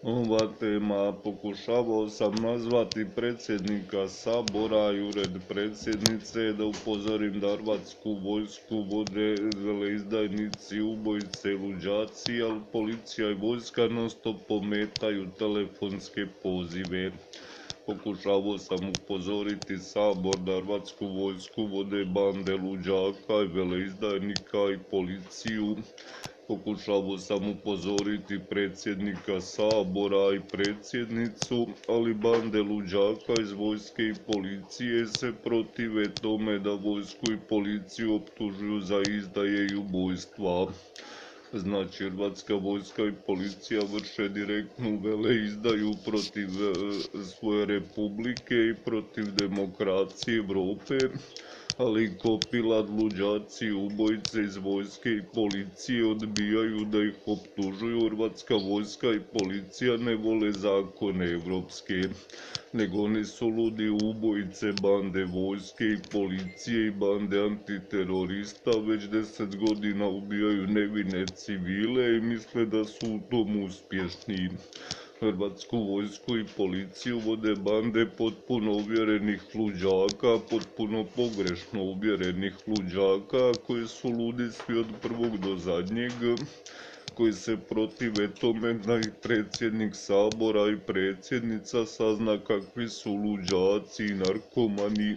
Ova tema pokušavao sam nazvati predsjednika Sabora i ured predsjednice da upozorim da hrvatsku vojsku vode veleizdajnici, ubojice i luđaci, ali policija i vojska non stop pometaju telefonske pozive. Pokušavao sam upozoriti Sabor da hrvatsku vojsku vode bande luđaka i veleizdajnika i policiju. Pokušavao sam upozoriti predsjednika Sabora i predsjednicu, ali bande luđaka iz vojske i policije se protive tome da vojsku i policiju optužuju za izdaje i ubojstva. Znači, hrvatska vojska i policija vrše direktnu veleizdaju protiv svoje republike i protiv demokracije Europe, ali kopilad luđaci i ubojice iz vojske i policije odbijaju da ih optužuju. Hrvatska vojska i policija ne vole zakone evropske, nego oni su ludi ubojice, bande vojske i policije i bande antiterorista već 10 godina ubijaju nevine civile i misle da su u tom uspješni. Hrvatsku vojsku i policiju vode bande potpuno uvjerenih luđaka, potpuno pogrešno uvjerenih luđaka koji su ludi svi od prvog do zadnjeg, koji se protive tome da i predsjednik Sabora i predsjednica sazna kakvi su luđaci i narkomani